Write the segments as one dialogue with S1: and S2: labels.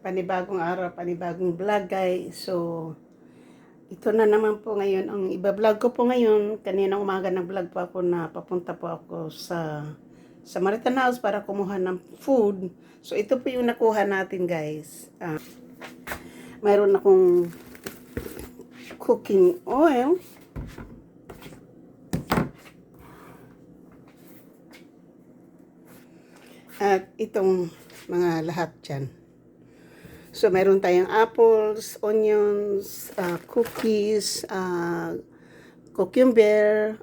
S1: Panibagong araw, panibagong vlog guys. So, ito na naman po ngayon. Ang iba-vlog ko po ngayon, kaninang umaga nag-vlog po ako na papunta po ako sa Maritan House para kumuha ng food. So, ito po yung nakuha natin guys. Mayroon akong cooking oil. At itong mga lahat dyan. So, meron tayong apples, onions, cookies, cucumber,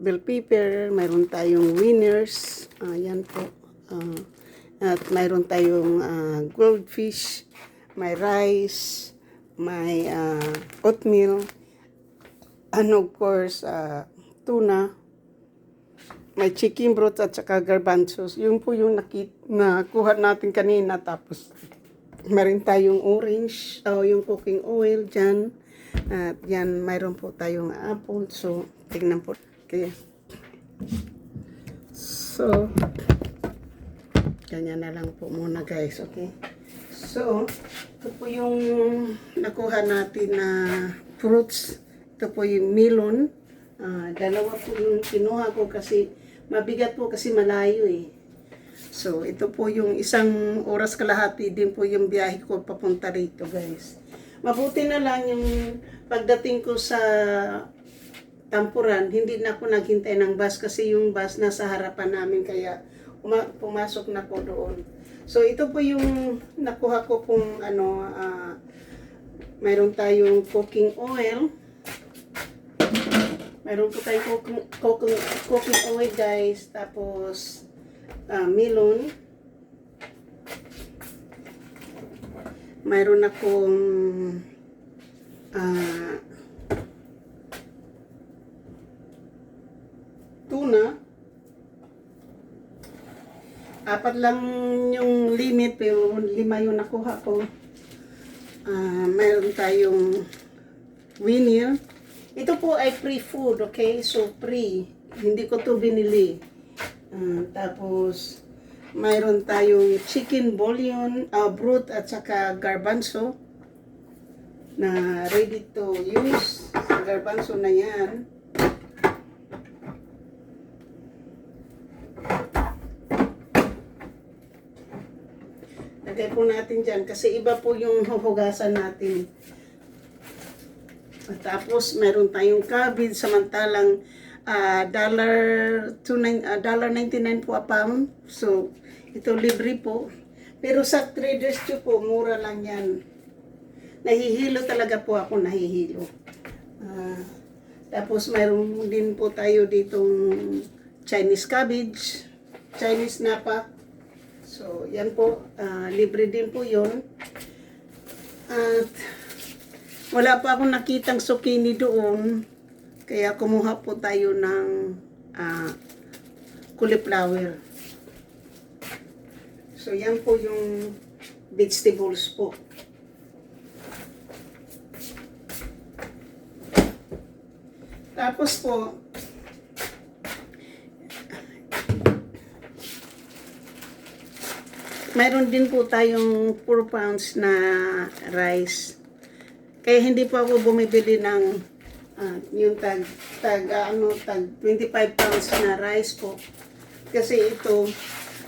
S1: bell pepper, meron tayong wieners, yan po. At meron tayong goldfish, may rice, may oatmeal, and of course, tuna, may chicken broth at saka garbanzos. Yun po yung nakuha natin kanina. Tapos, meron tayong orange, yung cooking oil dyan. At yan, mayroon po tayong apple. So, tingnan po. Okay. So, ganyan na lang po muna guys. Okay. So, ito po yung nakuha natin na fruits. Ito po yung melon. Dalawa po yung kinuha ko kasi mabigat po kasi malayo eh. So, ito po yung isang oras kalahati din po yung biyahe ko papunta rito guys. Mabuti na lang yung pagdating ko sa Tampuran, hindi na ako naghintay ng bus kasi yung bus nasa harapan namin kaya pumasok na ko doon. So, ito po yung nakuha ko kung mayroon tayong cooking oil. Mayroon po tayong cooking oil guys. Tapos, melon. Mayroon akong tuna. 4 lang yung limit pero 5 yung nakuha ko. Mayroon tayong wiener. Ito po ay free food, okay? So, free. Hindi ko to binili. Tapos, mayroon tayong chicken bouillon, broth at saka garbanzo na ready to use. Garbanzo na yan. Lagay po natin dyan kasi iba po yung huhugasan natin. At tapos, meron tayong cabbage samantalang $1.99 po a pound. So, ito libre po. Pero sa Traders Joe po, mura lang yan. Nahihilo talaga po ako, nahihilo. Tapos, mayroon din po tayo ditong Chinese cabbage, Chinese napa. So, yan po, libre din po yun. At, wala pa akong nakitang zucchini doon. Kaya kumuha po tayo ng cauliflower. So, yan po yung vegetables po. Tapos po, mayroon din po tayong 4 pounds na rice. Kaya hindi po ako bumibili ng yung tag 25 pounds na rice po. Kasi ito,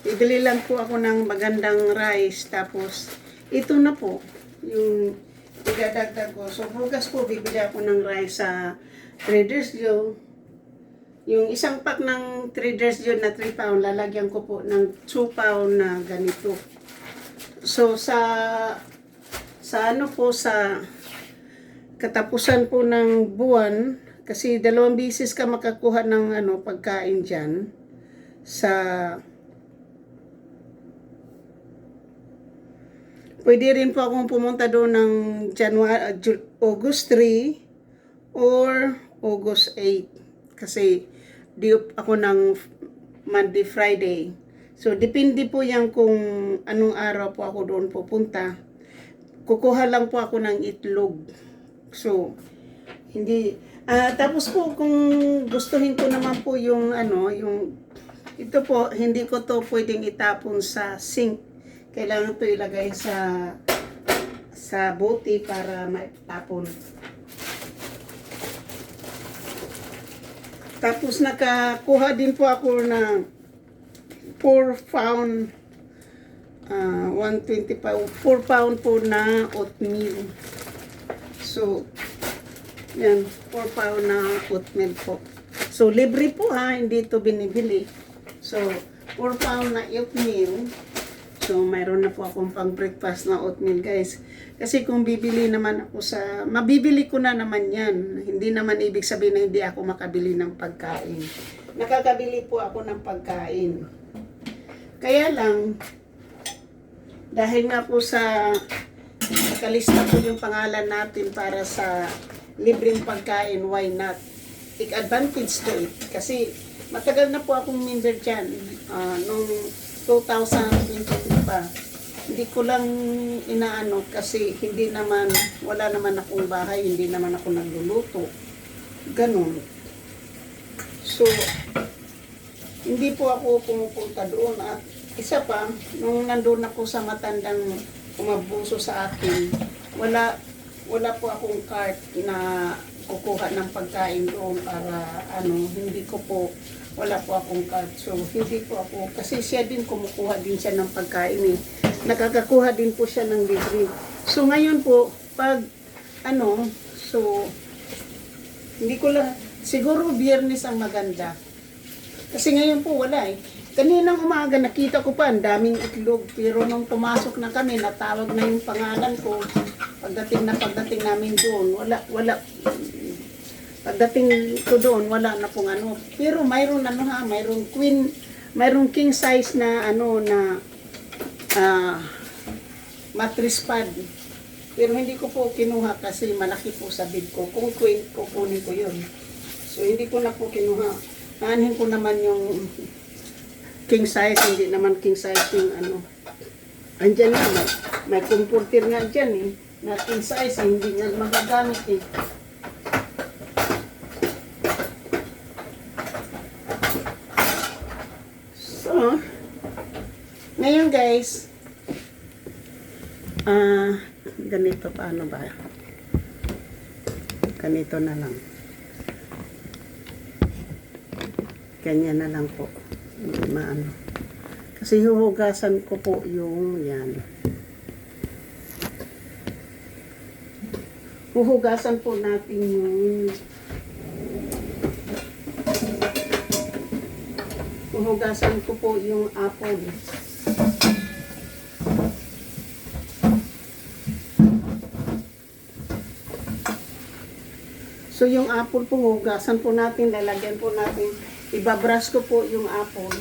S1: bibili lang po ako ng magandang rice. Tapos, ito na po, yung idadagdag ko. So, bukas po, bibili ako ng rice sa Traders Joe. Yung isang pack ng Traders Joe na 3 pound, lalagyan ko po ng 2 pound na ganito. So, sa katapusan po ng buwan, kasi 2 beses ka makakuha ng pagkain dyan. Pwede rin po akong pumunta doon ng August 3 or August 8. Kasi diop ako ng Monday, Friday. So, depende po yan kung anong araw po ako doon pupunta. Kukuha lang po ako ng itlog. So, hindi. Tapos po, kung gustuhin ko naman po yung ito po, hindi ko to pwedeng itapon sa sink. Kailangan to ilagay sa sa bote para maitapon. Tapos nakakuha din po ako ng 4 pound 125 4 pound po na oatmeal. So yan, 4 pound na oatmeal po. So libre po ha, hindi to binibili. So 4 pound na oatmeal. So, mayroon na po akong pang breakfast na oatmeal, guys. Kasi kung bibili naman ako mabibili ko na naman yan. Hindi naman ibig sabihin na hindi ako makabili ng pagkain. Nakakabili po ako ng pagkain. Kaya lang, dahil nga po nakalista po yung pangalan natin para sa libreng pagkain, why not? Take advantage to it. Kasi matagal na po akong member dyan. Nung 2020 pa. Hindi ko lang inaano kasi wala naman akong bahay, hindi naman ako nagluluto. Ganun. So, hindi po ako pumupunta doon. At isa pa, nung nandun ako sa matandang umabuso sa akin, wala po akong cart na kukuha ng pagkain doon para wala po akong card. So, hindi po ako, kasi siya din kumukuha din siya ng pagkain eh. Nakakakuha din po siya ng libre. So, ngayon po, hindi ko lang, siguro Biyernes ang maganda. Kasi ngayon po wala eh. Kaninang umaga nakita ko pa, ang daming itlog. Pero nung pumasok na kami, natawag na yung pangalan ko. Pagdating namin doon, wala. Pagdating ko doon, wala na pong ano. Pero mayroon king size na mattress pad. Pero hindi ko po kinuha kasi malaki po sa bed ko. Kung queen, kukunin ko yun. So hindi ko na po kinuha. Aanhin ko naman yung king size, hindi naman king size yung andyan na, may comforter nga dyan eh. Na king size, hindi nga magagamit eh. Ngayon guys, ganito paano ba? Ganito na lang. Ganyan na lang po. Hindi maano. Kasi huhugasan ko po yung yan. Huhugasan po natin yung huhugasan ko po yung apple. So yung apple po, hugasan po natin, lalagyan po natin, ibabrush ko po yung apple.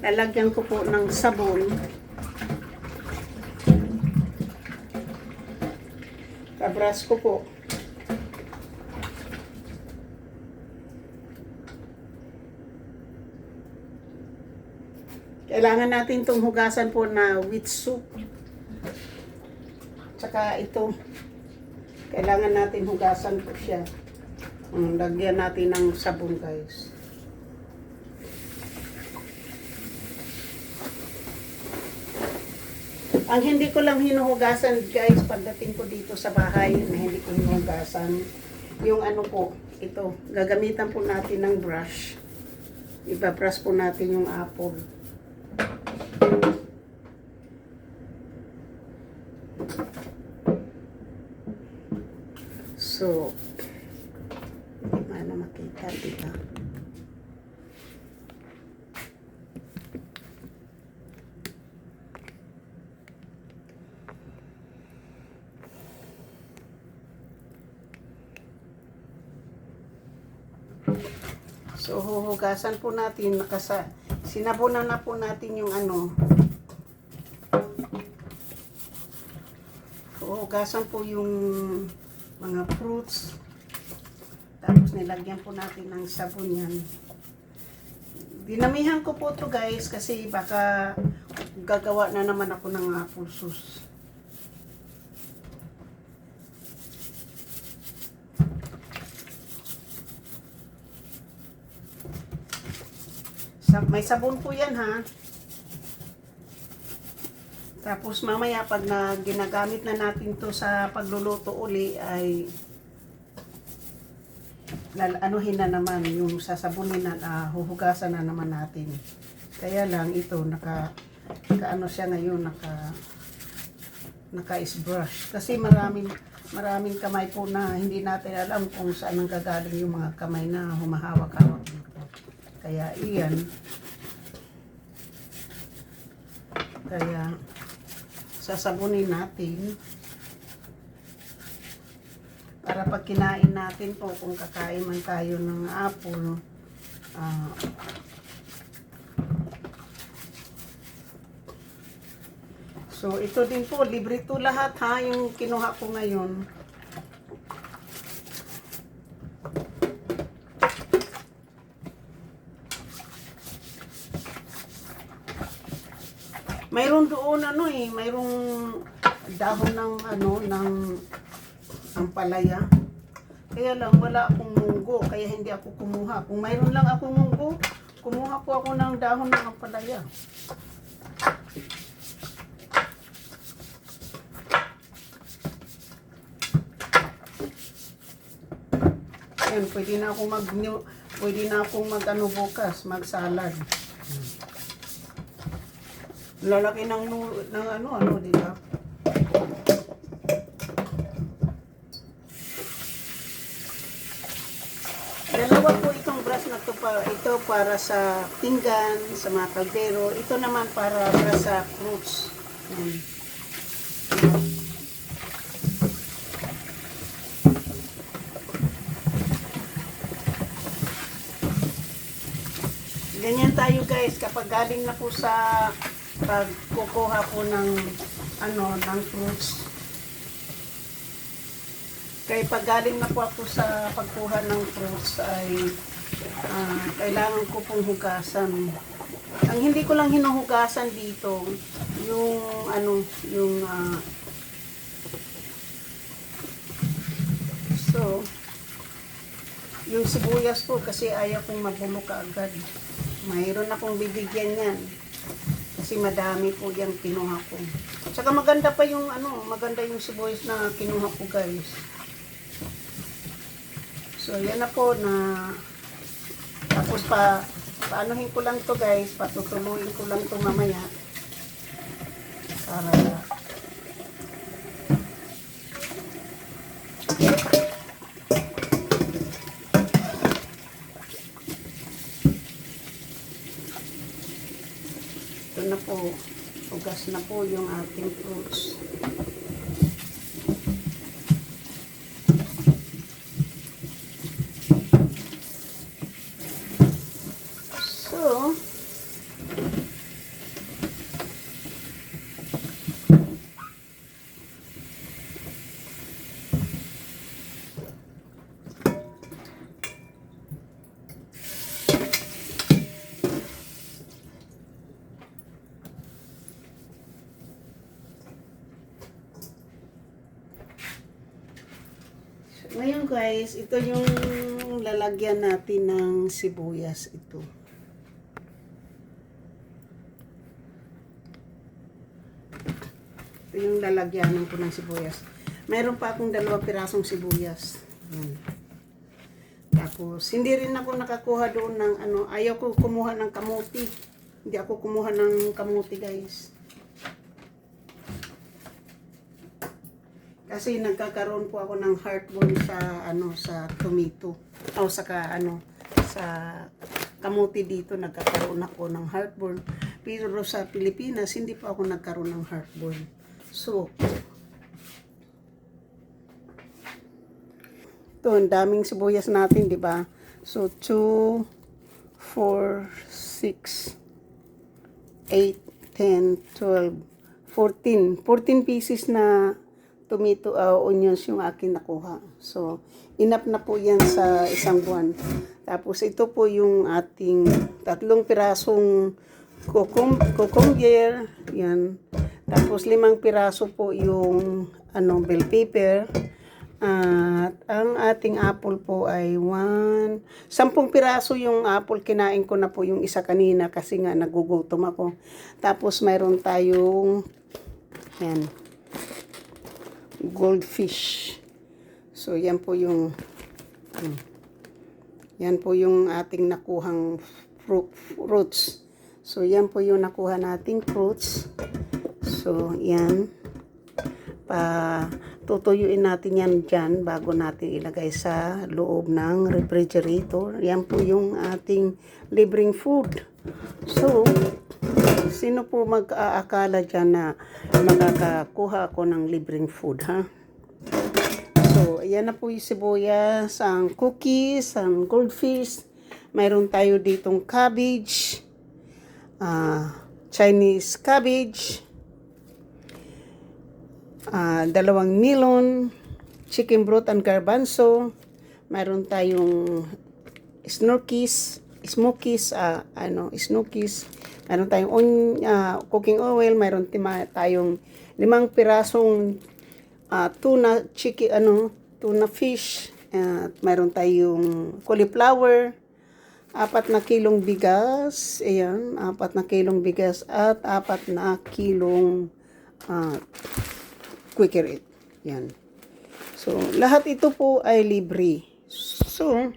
S1: Lalagyan ko po ng sabon. Ibabrush ko po. Kailangan natin itong hugasan po na with soup. Tsaka ito, kailangan natin hugasan po siya. Lagyan natin ng sabon guys. Ang hindi ko lang hinuhugasan guys, pagdating ko dito sa bahay, na hindi ko hinuhugasan, yung po, ito, gagamitan po natin ng brush. Ibabrush po natin yung apple. So, hindi man makita dito. So, huhugasan po natin, sinabunan na po natin yung huhugasan po yung mga fruits. Tapos nilagyan po natin ng sabon yan. Dinamihan ko po to guys kasi baka gagawa na naman ako ng apple sauce. May sabon po yan ha. Tapos mamaya pag ginagamit na natin to sa pagluluto uli ay anuhin na naman yung sasabunin na huhugasan na naman natin. Kaya lang ito naka ano siya ngayon naka-brush kasi maraming kamay po na hindi natin alam kung saan nanggagaling yung mga kamay na humahawak-hawak dito. Kaya iyan. Kaya sasabunin natin para pag kinain natin po, kung kakain man tayo ng apple, so ito din po, libre to lahat ha, yung kinuha ko ngayon. Mayroon doon mayroong dahon ng ng ampalaya. Kaya lang wala akong munggo, kaya hindi ako kumuha. Kung mayroon lang akong munggo, kumuha po ako ng dahon ng ampalaya. Ayan, pwede na akong bukas, mag-salad. Lalaki ng di ba? Dalawa po itong brush na to ito para sa pinggan, sa mga kaldero. Ito naman para sa fruits. Ganyan tayo guys, kapag galing na po sa pagkukuha po ng fruits. Kaya pag galing na po ako sa pagkuha ng fruits ay kailangan ko pong hugasan. Ang hindi ko lang hinuhugasan dito, yung sibuyas po kasi ayaw kong mabulok agad. Mayroon akong bibigyan yan. Kasi madami po yung kinuha ko. Tsaka maganda pa yung maganda yung sibuyas na kinuha ko guys. So yan na po na tapos paanuhin ko lang to guys, patutuluin ko lang to mamaya. Para ito na po, ugas na po yung ating fruits. So, ngayon guys, ito yung lalagyan natin ng sibuyas ito. Ito yung lalagyanan ko ng sibuyas. Meron pa akong 2 pirasong sibuyas. Yan. Tapos, hindi rin ako nakakuha doon ng ayaw ko kumuha ng kamuti. Hindi ako kumuha ng kamuti guys. Kasi nagkakaroon po ako ng heartburn sa tomato. O sa kamuti dito nagkakaroon ako ng heartburn. Pero sa Pilipinas hindi pa ako nagkaroon ng heartburn. So, ito ang daming sibuyas natin, di ba? So 2, 4, 6, 8, 10, 12, 14 pieces na tomato, onions yung akin nakuha. So, enough na po yan sa isang buwan. Tapos, ito po yung ating 3 pirasong cucumber. Yan. Tapos, 5 piraso po yung bell pepper. At ang ating apple po ay 10 piraso yung apple. Kinain ko na po yung isa kanina kasi nga nagugutom ako. Tapos, mayroon tayong Yan. Goldfish. So, yan po yung ating nakuhang fruits. So, yan po yung nakuha nating fruits. So, yan. Tutuyuin natin yan dyan bago natin ilagay sa loob ng refrigerator. Yan po yung ating libreng food. So, sino po mag-aakala dyan na makakakuha ako ng libreng food, ha? So, ayan na po yung sibuyas, ang cookies, ang goldfish. Mayroon tayo ditong cabbage, Chinese cabbage, 2 melon, chicken broth and garbanzo. Mayroon tayong smokies. Mayroon tayong cooking oil. Mayroon tayong 5 pirasong tuna fish. Mayroon tayong cauliflower, 4 na kilong bigas. Ayan, 4 na kilong bigas at 4 na kilong Quaker Eat. Yan. So, lahat ito po ay libre. So,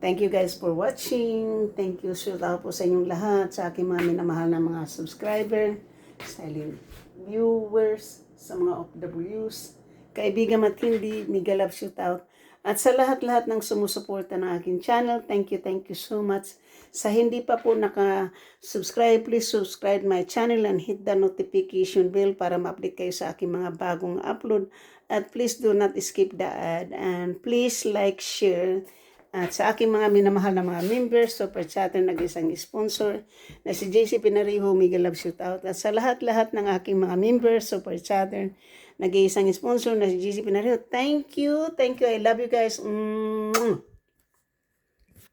S1: thank you guys for watching. Thank you po sa inyong lahat, sa aking mga minamahal na mga subscriber, silent viewers, sa mga OFWs, kaibigan matindi, mega love shootout, at sa lahat-lahat ng sumusuporta ng aking channel. Thank you so much. Sa hindi pa po naka-subscribe, please subscribe my channel and hit the notification bell para ma-update kayo sa aking mga bagong upload. At please do not skip the ad. And please like, share. At sa aking mga minamahal na mga members, super chatter, nag-isang sponsor na si JC Pinariho, mega love shootout. At sa lahat-lahat ng aking mga members, super chatter, nag-iisang sponsor na si JC Pinariho. Thank you. I love you guys.